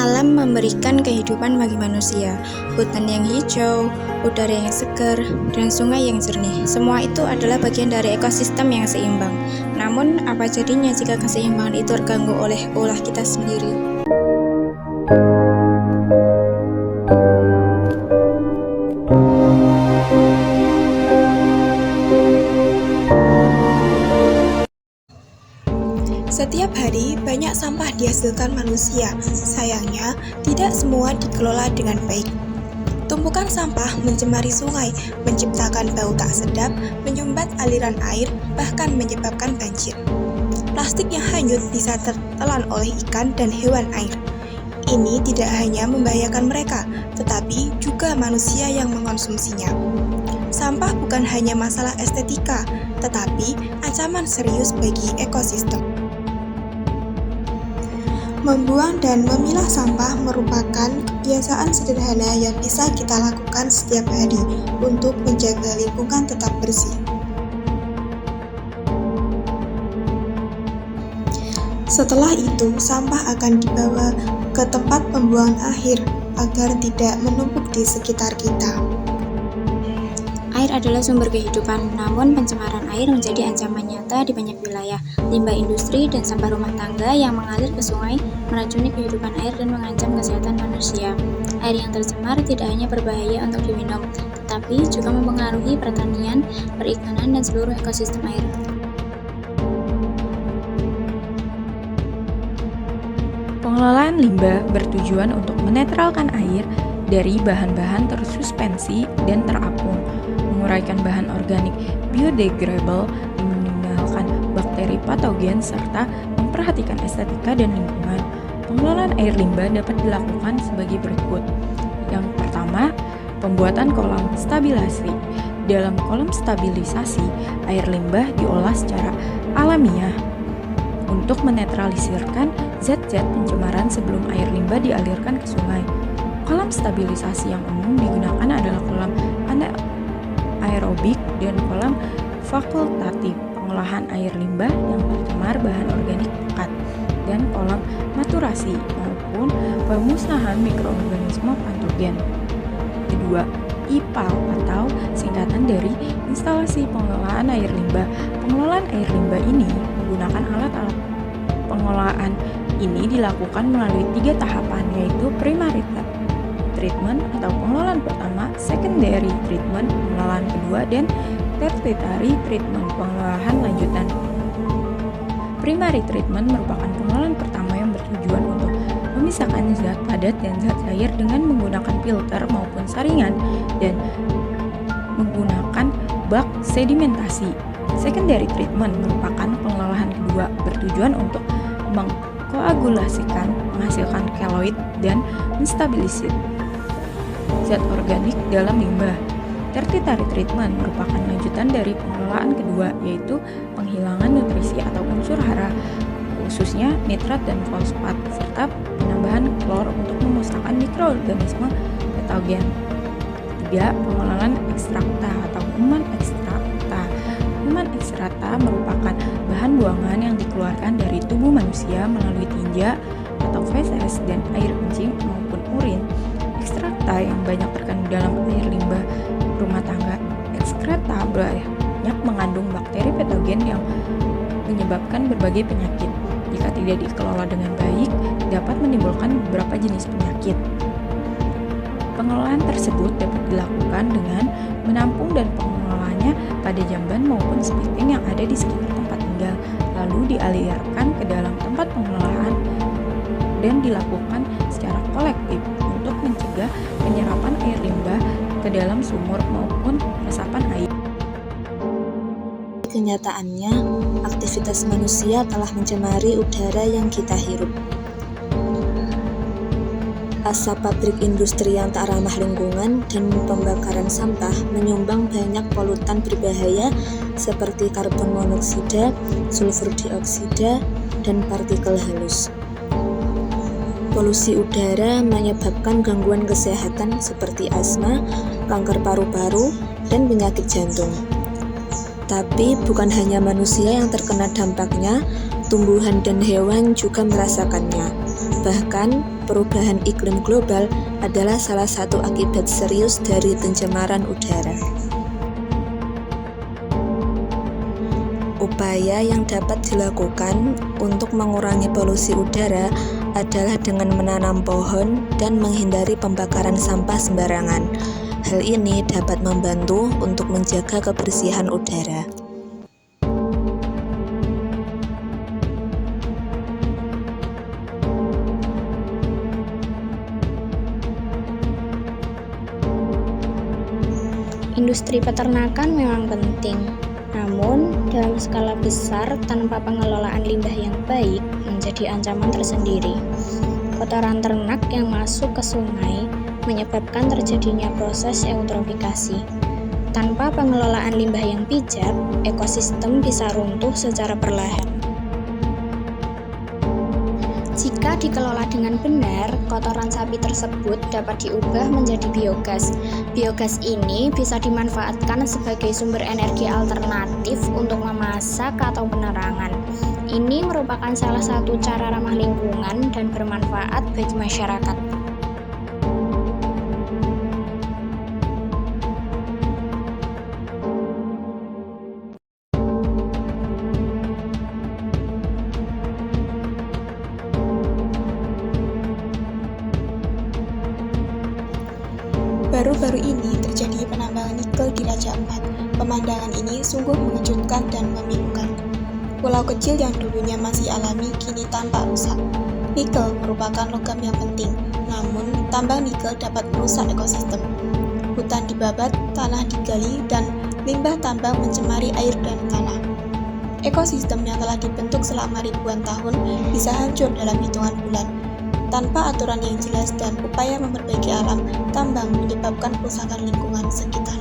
Alam memberikan kehidupan bagi manusia, hutan yang hijau, udara yang segar, dan sungai yang jernih. Semua itu adalah bagian dari ekosistem yang seimbang. Namun, apa jadinya jika keseimbangan itu terganggu oleh ulah kita sendiri? Setiap hari, banyak sampah dihasilkan manusia. Sayangnya, tidak semua dikelola dengan baik. Tumpukan sampah mencemari sungai, menciptakan bau tak sedap, menyumbat aliran air, bahkan menyebabkan banjir. Plastik yang hanyut bisa tertelan oleh ikan dan hewan air. Ini tidak hanya membahayakan mereka, tetapi juga manusia yang mengkonsumsinya. Sampah bukan hanya masalah estetika, tetapi ancaman serius bagi ekosistem. Membuang dan memilah sampah merupakan kebiasaan sederhana yang bisa kita lakukan setiap hari untuk menjaga lingkungan tetap bersih. Setelah itu, sampah akan dibawa ke tempat pembuangan akhir agar tidak menumpuk di sekitar kita. Air adalah sumber kehidupan, namun pencemaran air menjadi ancaman nyata di banyak wilayah. Limbah industri dan sampah rumah tangga yang mengalir ke sungai meracuni kehidupan air dan mengancam kesehatan manusia. Air yang tercemar tidak hanya berbahaya untuk diminum, tetapi juga mempengaruhi pertanian, perikanan, dan seluruh ekosistem air. Pengelolaan limbah bertujuan untuk menetralkan air dari bahan-bahan tersuspensi dan terapung, menguraikan bahan organik biodegradable, meninggalkan bakteri patogen, serta memperhatikan estetika dan lingkungan. Pengelolaan air limbah dapat dilakukan sebagai berikut. Yang pertama, pembuatan kolam stabilisasi. Dalam kolam stabilisasi, air limbah diolah secara alamiah untuk menetralisirkan zat-zat pencemaran sebelum air limbah dialirkan ke sungai. Kolam stabilisasi yang umum digunakan adalah kolam anaerobik dan kolam fakultatif, pengolahan air limbah yang tercemar bahan organik pekat, dan kolam maturasi maupun pemusnahan mikroorganisme patogen. Kedua, IPAL atau singkatan dari instalasi pengelolaan air limbah. Pengelolaan air limbah ini menggunakan alat-alat pengelolaan ini dilakukan melalui 3 tahapan, yaitu primary treatment atau pengelolaan pertama, secondary treatment pengelolaan kedua, dan tertiary treatment pengelolaan lanjutan. Primary treatment merupakan pengelolaan pertama yang bertujuan untuk memisahkan zat padat dan zat cair dengan menggunakan filter maupun saringan dan menggunakan bak sedimentasi. Secondary treatment merupakan pengelolaan kedua bertujuan untuk mengkoagulasikan, menghasilkan keloid, dan menstabilisir zat organik dalam limbah. Tertiary treatment merupakan lanjutan dari pengelolaan kedua, yaitu penghilangan nutrisi atau unsur hara, khususnya nitrat dan fosfat, serta penambahan klor untuk memusnahkan mikroorganisme patogen. Ketiga, pengelolaan ekstrakta atau human ekstrakta. Human ekstrakta merupakan bahan buangan yang dikeluarkan dari tubuh manusia melalui tinja atau feses dan air kencing maupun urin. Ekstrakta yang banyak terkandung dalam air limbah rumah tangga. Ekstrakta banyak mengandung bakteri patogen yang menyebabkan berbagai penyakit. Jika tidak dikelola dengan baik, dapat menimbulkan beberapa jenis penyakit. Pengelolaan tersebut dapat dilakukan dengan menampung dan pengelolaannya pada jamban maupun spitting yang ada di sekitar tempat tinggal, lalu dialirkan ke dalam tempat pengelolaan dan dilakukan secara kolektif untuk mencegah penyerapan air limbah ke dalam sumur maupun resapan air. Kenyataannya, aktivitas manusia telah mencemari udara yang kita hirup. Asap pabrik industri yang tak ramah lingkungan dan pembakaran sampah menyumbang banyak polutan berbahaya seperti karbon monoksida, sulfur dioksida, dan partikel halus. Polusi udara menyebabkan gangguan kesehatan seperti asma, kanker paru-paru, dan penyakit jantung. Tapi bukan hanya manusia yang terkena dampaknya, tumbuhan dan hewan juga merasakannya. Bahkan, perubahan iklim global adalah salah satu akibat serius dari pencemaran udara. Upaya yang dapat dilakukan untuk mengurangi polusi udara adalah dengan menanam pohon dan menghindari pembakaran sampah sembarangan. Hal ini dapat membantu untuk menjaga kebersihan udara. Industri peternakan memang penting, namun dalam skala besar tanpa pengelolaan limbah yang baik menjadi ancaman tersendiri. Kotoran ternak yang masuk ke sungai menyebabkan terjadinya proses eutrofikasi. Tanpa pengelolaan limbah yang bijak, ekosistem bisa runtuh secara perlahan. Jika dikelola dengan benar, kotoran sapi tersebut dapat diubah menjadi biogas. Biogas ini bisa dimanfaatkan sebagai sumber energi alternatif untuk memasak atau penerangan. Ini merupakan salah satu cara ramah lingkungan dan bermanfaat bagi masyarakat. Baru-baru ini terjadi penambangan nikel di Raja Ampat. Pemandangan ini sungguh mengejutkan dan memilukan. Pulau kecil yang dulunya masih alami kini tampak rusak. Nikel merupakan logam yang penting, namun tambang nikel dapat merusak ekosistem. Hutan dibabat, tanah digali, dan limbah tambang mencemari air dan tanah. Ekosistem yang telah dibentuk selama ribuan tahun bisa hancur dalam hitungan bulan. Tanpa aturan yang jelas dan upaya memperbaiki alam, tambang menyebabkan kerusakan lingkungan sekitar.